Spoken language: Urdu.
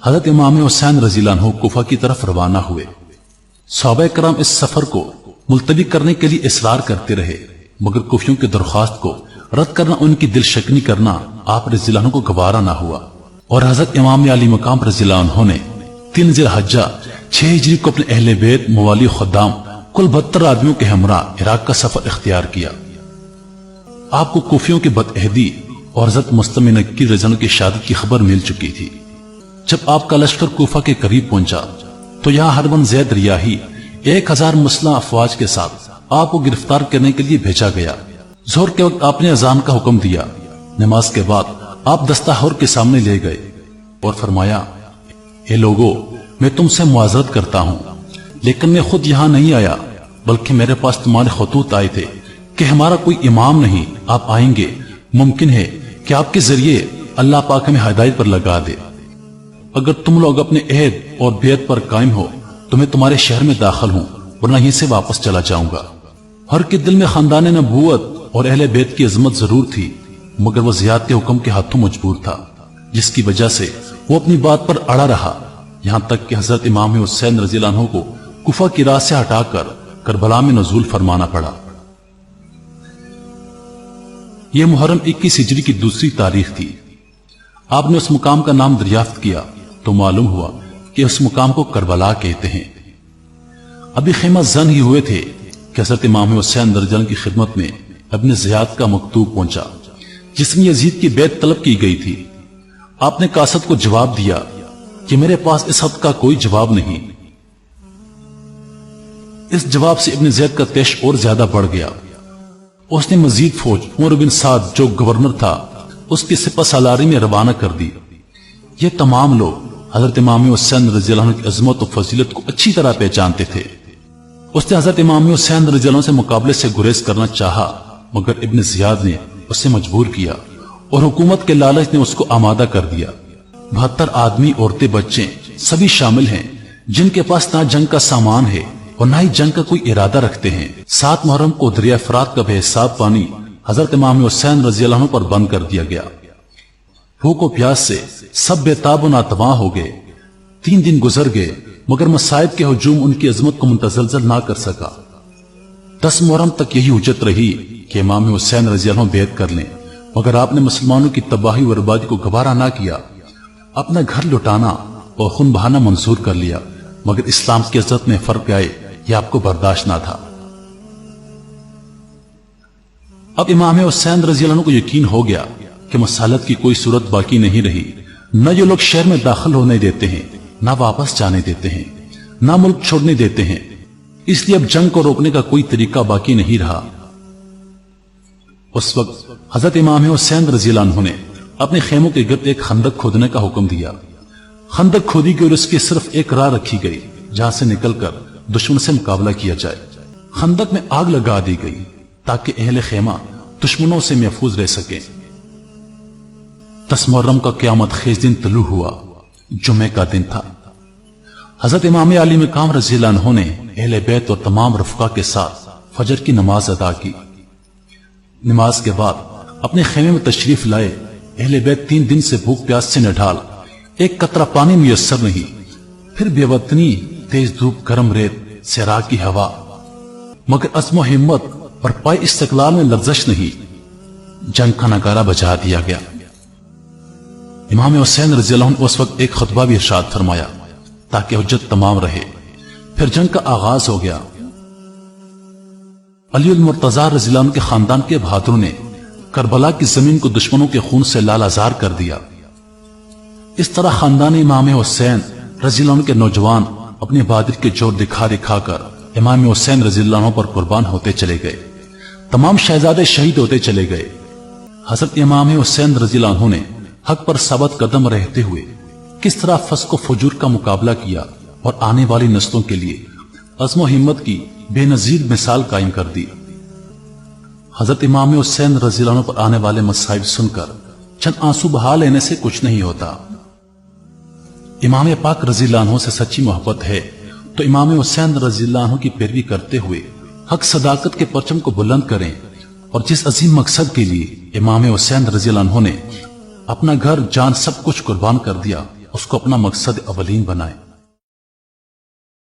حضرت امام حسین رضی اللہ عنہ کوفہ کی طرف روانہ ہوئے۔ صحابہ کرام اس سفر کو ملتوی کرنے کے لیے اصرار کرتے رہے، مگر کوفیوں کی درخواست کو رد کرنا، ان کی دل شکنی کرنا آپ رضی اللہ عنہ کو گوارا نہ ہوا، اور حضرت امام علی مقام رضی اللہ عنہ نے 3 ذی الحجہ 6 ہجری کو اپنے اہل بیت، موالی، خدام کل 72 آدمیوں کے ہمراہ عراق کا سفر اختیار کیا۔ آپ کو کوفیوں کی بدعہدی اور حضرت مسلم نکی رضی اللہ عنہ کی شہادت کی خبر مل چکی تھی۔ جب آپ کا لشکر کوفہ کے قریب پہنچا تو یہاں ہرون زید ریاحی 1000 مسلح افواج کے ساتھ آپ کو گرفتار کرنے کے لیے بھیجا گیا۔ ظہر کے وقت آپ نے اذان کا حکم دیا۔ نماز کے بعد آپ دستہ ہور کے سامنے لے گئے اور فرمایا، اے لوگو، میں تم سے معذرت کرتا ہوں، لیکن میں خود یہاں نہیں آیا، بلکہ میرے پاس تمہارے خطوط آئے تھے کہ ہمارا کوئی امام نہیں، آپ آئیں گے، ممکن ہے کہ آپ کے ذریعے اللہ پاک ہمیں ہدایت پر لگا دے۔ اگر تم لوگ اپنے عہد اور بیعت پر قائم ہو تو میں تمہارے شہر میں داخل ہوں، ورنہ یہیں سے واپس چلا جاؤں گا۔ ہر کے دل میں خاندان نبوت اور اہل بیت کی عظمت ضرور تھی، مگر وہ زیاد کے حکم کے ہاتھوں مجبور تھا، جس کی وجہ سے وہ اپنی بات پر اڑا رہا، یہاں تک کہ حضرت امام حسین رضی اللہ عنہ کو کوفہ کی راہ سے ہٹا کر کربلا میں نزول فرمانا پڑا۔ یہ محرم 21 ہجری کی دوسری تاریخ تھی۔ آپ نے اس مقام کا نام دریافت کیا تو معلوم ہوا کہ اس مقام کو کربلا کہتے ہیں۔ ابھی خیمہ زن ہی ہوئے تھے کہ حضرت امام حسین رضی اللہ عنہ کی خدمت میں ابن زیاد کا مکتوب پہنچا، جس میں یزید کی بیعت طلب کی گئی تھی۔ آپ نے قاصد کو جواب دیا کہ میرے پاس اس خط کا کوئی جواب نہیں۔ اس جواب سے ابن زید کا تیش اور زیادہ بڑھ گیا۔ اس نے مزید فوج عمر بن سعد جو گورنر تھا اس کی سپہ سالاری میں روانہ کر دی۔ یہ تمام لوگ حضرت امام حسین رضی اللہ عنہ کی عظمت و فضیلت کو اچھی طرح پہچانتے تھے۔ اس نے حضرت امام حسین رضی اللہ عنہ سے مقابلے سے گریز کرنا چاہا، مگر ابن زیاد نے اسے مجبور کیا اور حکومت کے لالچ نے اس کو آمادہ کر دیا۔ 72 آدمی، عورتیں، بچے سبھی شامل ہیں، جن کے پاس نہ جنگ کا سامان ہے اور نہ ہی جنگ کا کوئی ارادہ رکھتے ہیں۔ 7 محرم کو دریا فرات کا بے حساب پانی حضرت امام حسین رضی اللہ عنہ پر بند کر دیا گیا۔ بھوک و پیاس سے سب بے تاب و ناتواں ہو گئے۔ 3 دن گزر گئے، مگر مصائب کے ہجوم ان کی عظمت کو متزلزل نہ کر سکا۔ 10 محرم تک یہی حجت رہی کہ امام حسین رضی اللہ عنہ بیعت کر لیں، مگر آپ نے مسلمانوں کی تباہی و بربادی کو گوارا نہ کیا۔ اپنا گھر لٹانا اور خون بہانا منظور کر لیا، مگر اسلام کی عزت میں فرق آئے یہ آپ کو برداشت نہ تھا۔ اب امام حسین رضی اللہ عنہ کو یقین ہو گیا کہ مسالت کی کوئی صورت باقی نہیں رہی، نہ یہ لوگ شہر میں داخل ہونے دیتے ہیں، نہ واپس جانے دیتے ہیں، نہ ملک چھوڑنے دیتے ہیں، اس لیے اب جنگ کو روکنے کا کوئی طریقہ باقی نہیں رہا۔ اس وقت حضرت امام حسین رضی اللہ عنہ نے اپنے خیموں کے گرد ایک خندق کھودنے کا حکم دیا۔ خندق کھودی گئی اور اس کی صرف ایک راہ رکھی گئی جہاں سے نکل کر دشمن سے مقابلہ کیا جائے۔ خندق میں آگ لگا دی گئی تاکہ اہل خیمہ دشمنوں سے محفوظ رہ سکیں۔ 10 محرم کا قیامت خیز دن طلوع ہوا، جمعہ کا دن تھا۔ حضرت امام علی مقام رضی اللہ عنہ نے اہل بیت اور تمام رفقا کے ساتھ فجر کی نماز ادا کی۔ نماز کے بعد اپنے خیمے میں تشریف لائے۔ اہل بیت 3 دن سے بھوک پیاس سے نڈھال، ایک قطرہ پانی میسر نہیں، پھر بے وطنی، تیز دھوپ، گرم ریت، صحرا کی ہوا، مگر عزم و ہمت اور پائے استقلال میں لرزش نہیں۔ جنگ کا نگارہ بجا دیا گیا۔ امام حسین رضی اللہ عنہ اس وقت ایک خطبہ بھی ارشاد فرمایا تاکہ حجت تمام رہے۔ پھر جنگ کا آغاز ہو گیا۔ علی المرتضی رضی اللہ عنہ کے خاندان کے بہادروں نے کربلا کی زمین کو دشمنوں کے خون سے لال زار کر دیا۔ اس طرح خاندان امام حسین رضی اللہ عنہ کے نوجوان اپنی بہادری کے جوڑ دکھا دکھا کر امام حسین رضی اللہ عنہ پر قربان ہوتے چلے گئے۔ تمام شہزادے شہید ہوتے چلے گئے۔ حضرت امام حسین رضی اللہ عنہ نے حق پر ثابت قدم رہتے ہوئے کس طرح فسق و فجور کا مقابلہ کیا اور آنے والی نسلوں کے لیے عزم و ہمت کی بے نظیر مثال قائم کر دی۔ حضرت امام حسین رضی اللہ عنہ پر آنے والے مصائب سن کر چند آنسو بہا لینے سے کچھ نہیں ہوتا۔ امام پاک رضی اللہ عنہ سے سچی محبت ہے تو امام حسین رضی اللہ عنہ کی پیروی کرتے ہوئے حق صداقت کے پرچم کو بلند کریں، اور جس عظیم مقصد کے لیے امام حسین رضی اللہ عنہ نے اپنا گھر، جان، سب کچھ قربان کر دیا، اس کو اپنا مقصد اولین بنائیں